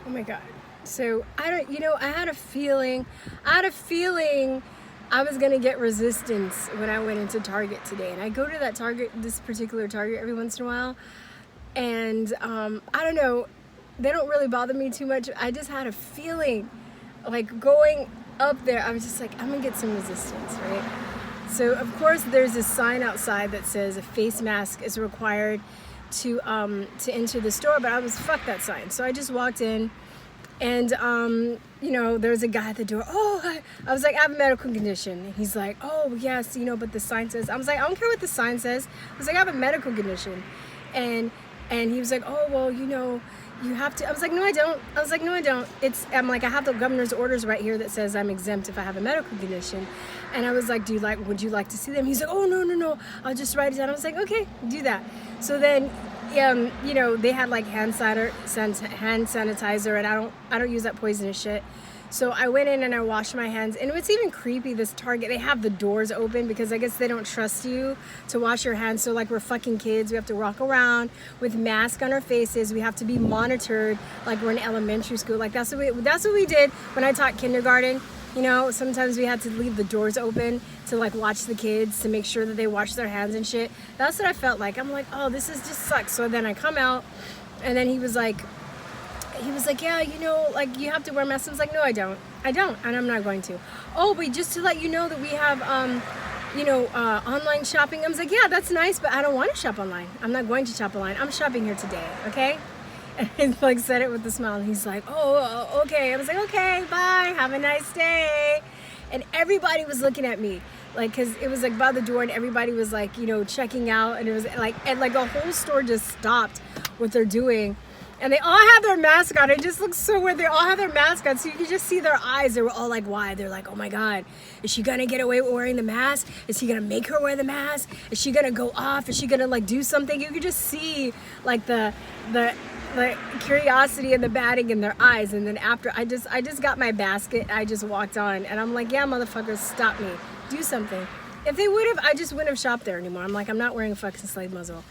Oh my God. So I don't, I had a feeling I was gonna get resistance when I went into Target today. And I go to that Target, this particular Target, every once in a while. And I don't know, they don't really bother me too much. I just had a feeling like going up there, I was just like, I'm gonna get some resistance, right? So of course there's this sign outside that says a face mask is required to enter the store, but I was fuck that sign. So I just walked in, and there was a guy at the door. I was like, I have a medical condition. And he's like, oh yes, but the sign says. I was like, I don't care what the sign says. I was like, I have a medical condition, and he was like, oh well, you have to. I was like, no, I don't. I'm like, I have the governor's orders right here that says I'm exempt if I have a medical condition. And I was like, would you like to see them? He's like, oh, no, I'll just write it down. I was like, okay, do that. So then, they had like hand sanitizer, and I don't use that poisonous shit. So I went in and I washed my hands. And what's even creepy, this Target, they have the doors open because I guess they don't trust you to wash your hands. So like, we're fucking kids. We have to walk around with masks on our faces. We have to be monitored like we're in elementary school. Like that's what we did when I taught kindergarten. Sometimes we had to leave the doors open to like watch the kids to make sure that they wash their hands and shit. That's what I felt like. I'm like, oh, this is just sucks. So then I come out, and then he was like, yeah, like you have to wear masks. I was like, no, I don't, and I'm not going to. Oh, but just to let you know that we have, online shopping. I was like, yeah, that's nice, but I don't want to shop online. I'm not going to shop online. I'm shopping here today, okay? And he like said it with a smile, and he's like, oh, okay. I was like, okay, bye, have a nice day. And everybody was looking at me, like, because it was like by the door, and everybody was like, checking out, and it was like, and like the whole store just stopped what they're doing. And they all had their mask on. It just looks so weird. They all had their mask on, so you could just see their eyes. They were all like, why? They're like, oh my God, is she gonna get away with wearing the mask? Is he gonna make her wear the mask? Is she gonna go off? Is she gonna like do something? You could just see like the curiosity and the batting in their eyes. And then after I just got my basket, I just walked on, and I'm like, yeah, motherfuckers, stop me, do something. If they would have, I just wouldn't have shopped there anymore. I'm like, I'm not wearing a fucking slave muzzle.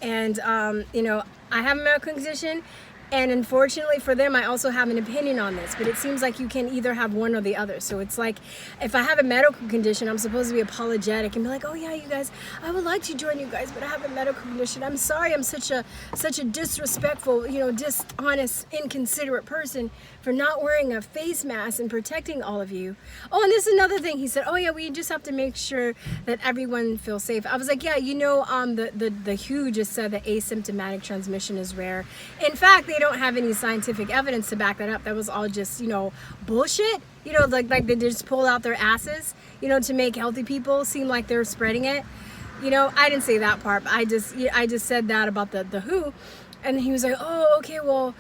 And I have a medical condition, and unfortunately for them, I also have an opinion on this, but it seems like you can either have one or the other. So it's like, if I have a medical condition, I'm supposed to be apologetic and be like, oh yeah, you guys, I would like to join you guys, but I have a medical condition. I'm sorry, I'm such a disrespectful, dishonest, inconsiderate person for not wearing a face mask and protecting all of you. Oh, and this is another thing. He said, oh yeah, we just have to make sure that everyone feels safe. I was like, yeah, the WHO just said that asymptomatic transmission is rare. In fact, they don't have any scientific evidence to back that up. That was all just, bullshit. Like they just pulled out their asses, to make healthy people seem like they're spreading it. I didn't say that part, but I just said that about the WHO. And he was like, oh, okay, well,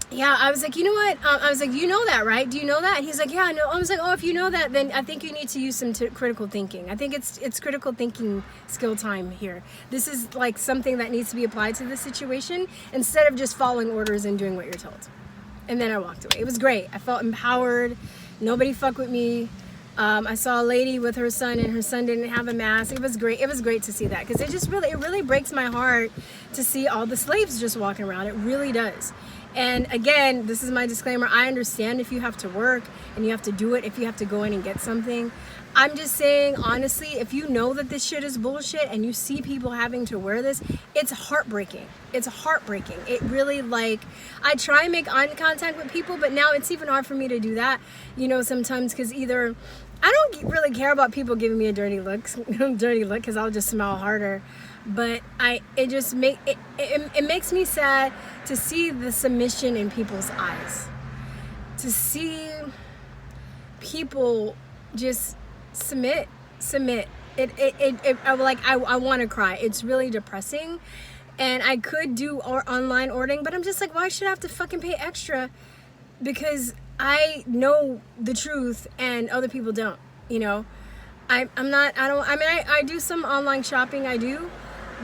yeah. I was like, you know what? I was like, you know that, right? Do you know that? And he's like, yeah, I know. I was like, oh, if you know that, then I think you need to use some critical thinking. I think it's critical thinking skill time here. This is like something that needs to be applied to this situation instead of just following orders and doing what you're told. And then I walked away. It was great. I felt empowered. Nobody fucked with me. I saw a lady with her son, and her son didn't have a mask. It was great. It was great to see that, because it really breaks my heart to see all the slaves just walking around. It really does. And again, this is my disclaimer. I understand if you have to work and you have to do it, if you have to go in and get something. I'm just saying, honestly, if you know that this shit is bullshit and you see people having to wear this, it's heartbreaking. It's heartbreaking. It really, like, I try and make eye contact with people, but now it's even hard for me to do that, sometimes, because either I don't really care about people giving me a dirty look, because I'll just smile harder. But it makes me sad to see the submission in people's eyes, to see people just submit. I want to cry. It's really depressing, and I could do online ordering, but I'm just like, why should I have to fucking pay extra? Because I know the truth and other people don't. I do some online shopping, I do.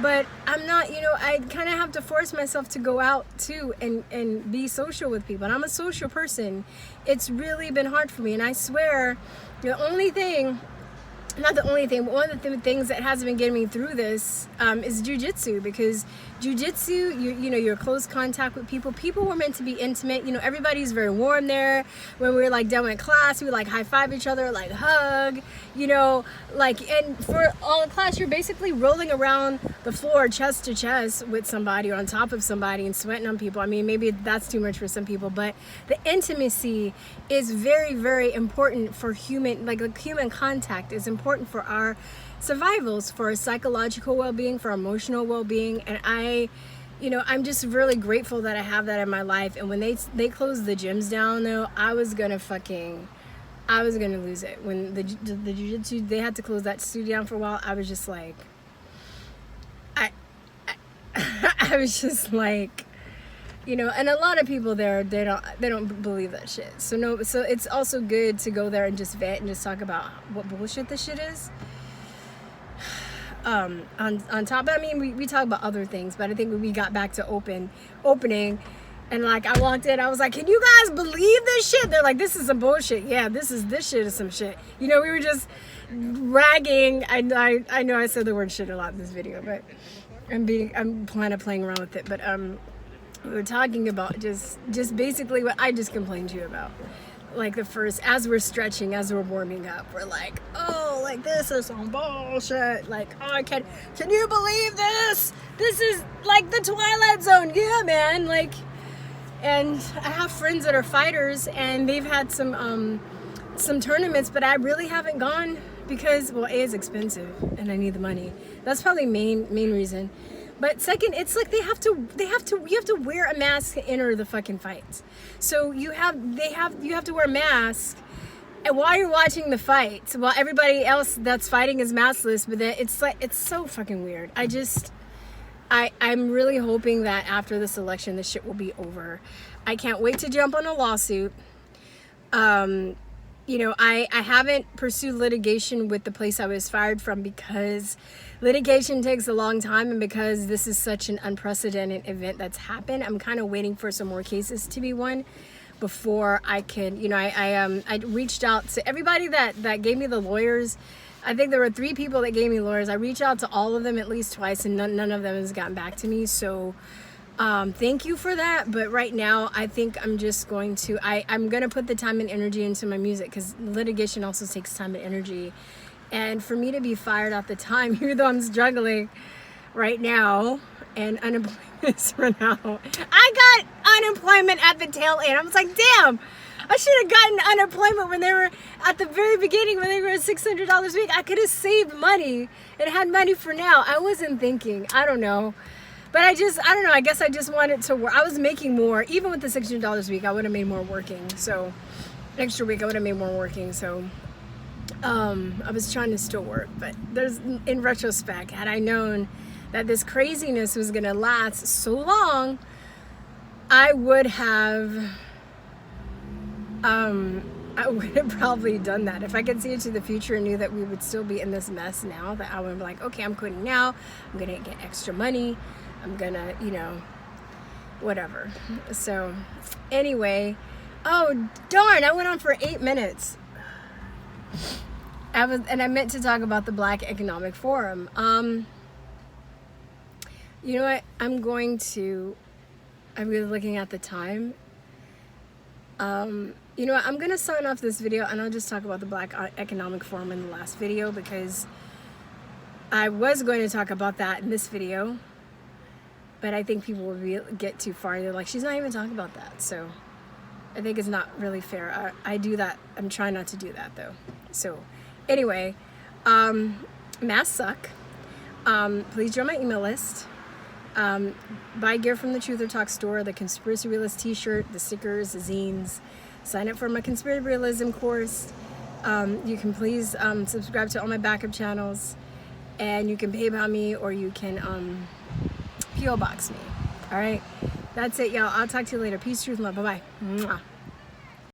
But I'm not, I kind of have to force myself to go out too and be social with people. And I'm a social person. It's really been hard for me. And I swear, the only thing, not the only thing, but one of the things that has been getting me through this is jiu-jitsu, because Jiu-jitsu, you know, you're close contact with people. People were meant to be intimate. You know, everybody's very warm there. When we were like done with class, we like high five each other, like hug, you know, like, and for all the class, you're basically rolling around the floor chest to chest with somebody or on top of somebody and sweating on people. I mean, maybe that's too much for some people, but the intimacy is very, very important for human, like human contact is important for our survivals, for our psychological well-being, for our emotional well-being. And I'm just really grateful that I have that in my life. And when they closed the gyms down though, I was gonna lose it. When the jiu-jitsu, they had to close that studio down for a while, I was just like, I was just like, you know, and a lot of people there, they don't believe that shit. So it's also good to go there and just vent and just talk about what bullshit this shit is. On top, I mean, we talk about other things, but I think when we got back to opening, and like I walked in, I was like, can you guys believe this shit? They're like, this is some bullshit. Yeah, this shit is some shit. You know, we were just ragging. I know I said the word shit a lot in this video, but I'm kind of playing around with it. But we were talking about just basically what I just complained to you about. Like as we're stretching, as we're warming up, we're like, oh, like this is some bullshit. Like, oh, can you believe this? This is like the Twilight Zone. Yeah, man. Like, and I have friends that are fighters and they've had some tournaments, but I really haven't gone because, well, A, is expensive and I need the money. That's probably main reason. But second, it's like you have to wear a mask to enter the fucking fights. So you have to wear a mask, and while you're watching the fights, while everybody else that's fighting is maskless, but then it's like, it's so fucking weird. I'm really hoping that after this election, this shit will be over. I can't wait to jump on a lawsuit. You know, I haven't pursued litigation with the place I was fired from because litigation takes a long time, and because this is such an unprecedented event that's happened, I'm kind of waiting for some more cases to be won before I can, you know, I reached out to everybody that gave me the lawyers. I think there were 3 people that gave me lawyers. I reached out to all of them at least twice, and none of them has gotten back to me. So thank you for that. But right now, I think I'm just going to, I'm going to put the time and energy into my music, because litigation also takes time and energy. And for me to be fired at the time, even though I'm struggling right now, and unemployment is run out. I got unemployment at the tail end. I was like, damn, I should have gotten unemployment when they were at the very beginning, when they were at $600 a week. I could have saved money and had money for now. I wasn't thinking, I don't know. But I don't know, I guess I just wanted to work. I was making more, even with the $600 a week, I would have made more working. So extra week, I would have made more working. So I was trying to still work, but in retrospect, had I known that this craziness was gonna last so long, I would have probably done that. If I could see into the future and knew that we would still be in this mess now, that I would be like, okay, I'm quitting now, I'm gonna get extra money, I'm gonna, you know, whatever. So anyway, oh darn, I went on for 8 minutes. I meant to talk about the Black Economic Forum. You know what? I'm really looking at the time. You know what? I'm gonna sign off this video, and I'll just talk about the Black Economic Forum in the last video, because I was going to talk about that in this video, but I think people will get too far. They're like, she's not even talking about that. So I think it's not really fair. I do that. I'm trying not to do that though. So anyway, masks suck. Please join my email list. Buy gear from the Truth or Talk store, the Conspiracy Realist t-shirt, the stickers, the zines. Sign up for my Conspiracy Realism course. You can please subscribe to all my backup channels, and you can PayPal me, or you can P.O. Box me. All right, that's it, y'all. I'll talk to you later. Peace, truth, and love. Bye-bye.